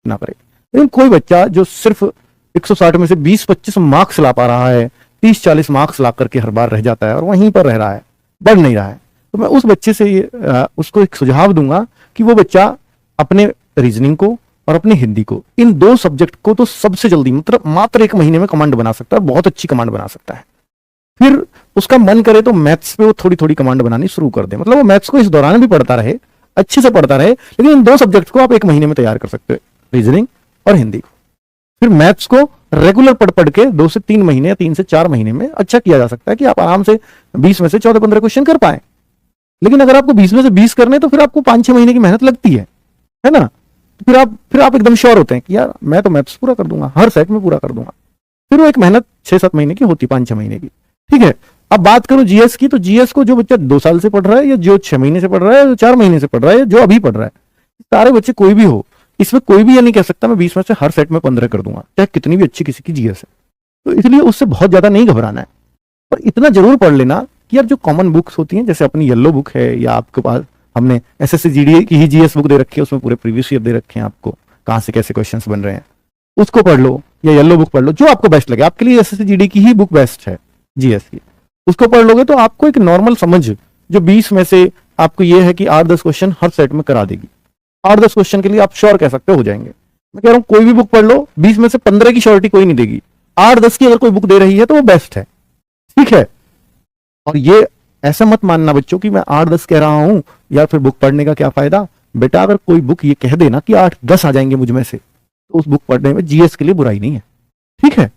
ना करे। लेकिन कोई बच्चा जो सिर्फ 160 में से 20-25 मार्क्स ला पा रहा है, 30-40 मार्क्स ला करके हर बार रह जाता है और वहीं पर रह रहा है, बढ़ नहीं रहा है, तो मैं उस बच्चे से उसको एक सुझाव दूंगा कि वो बच्चा अपने रीजनिंग को और अपनी हिंदी को, इन 2 सब्जेक्ट को तो सबसे जल्दी मतलब मात्र 1 महीने में कमांड बना सकता है, बहुत अच्छी कमांड बना सकता है। फिर उसका मन करे तो मैथ्स पे वो थोड़ी थोड़ी कमांड बनानी शुरू कर दे, मतलब वो मैथ्स को इस दौरान भी पढ़ता रहे, अच्छे से पढ़ता रहे, लेकिन इन 2 सब्जेक्ट को आप 1 महीने में तैयार कर सकते हैं, रीजनिंग और हिंदी को। फिर मैथ्स को रेगुलर पढ़ के 2 से 3 महीने या 3 से 4 महीने में अच्छा किया जा सकता है कि आप आराम से 20 में से 14-15 क्वेश्चन कर पाए। लेकिन अगर आपको 20 में से 20 करने तो फिर आपको 5-6 महीने की मेहनत लगती है ना। फिर आप एकदम श्योर होते हैं कि यार मैं तो मैथ्स पूरा कर दूंगा, हर सेट में पूरा कर दूंगा। फिर वो एक मेहनत 6-7 महीने की होती, 5-6 महीने की, ठीक है। अब बात करूं जीएस की, तो जीएस को जो बच्चा 2 साल से पढ़ रहा है या जो 6 महीने से पढ़ रहा है, जो 4 महीने से पढ़ रहा है, जो अभी पढ़ रहा है, सारे बच्चे कोई भी हो, इसमें कोई भी ये नहीं कह सकता मैं 20 में से हर सेट में 15 कर दूंगा, चाहे कितनी भी अच्छी किसी की जीएस है। तो इसलिए उससे बहुत ज्यादा नहीं घबराना है, पर इतना जरूर पढ़ लेना कि यार जो कॉमन बुक्स होती हैं, जैसे अपनी येलो बुक है या आपके पास हमने एसएससी जीडी की ही जीएस बुक दे रखी है, उसमें पूरे प्रीवियस ईयर दे रखे हैं आपको कहां से कैसे क्वेश्चंस बन रहे हैं, उसको पढ़ लो या येलो बुक पढ़ लो, जो आपको बेस्ट लगे। आपके लिए एसएससी जीडी की ही बुक बेस्ट है जीएस की, उसको पढ़ लोगे तो आपको एक नॉर्मल समझ जो 20 में से आपको ये है कि 8-10 क्वेश्चन हर सेट में करा देगी। 8-10 क्वेश्चन के लिए आप श्योर कह सकते हो जाएंगे। मैं कह रहा हूं कोई भी बुक पढ़ लो, 20 में से 15 की श्योरिटी कोई नहीं देगी, 8-10 की अगर कोई बुक दे रही है तो वो बेस्ट है, ठीक है। और ये ऐसा मत मानना बच्चों कि मैं 8-10 कह रहा हूं या फिर बुक पढ़ने का क्या फायदा। बेटा अगर कोई बुक ये कह देना कि 8-10 आ जाएंगे मुझ में से, तो उस बुक पढ़ने में जीएस के लिए बुराई नहीं है, ठीक है।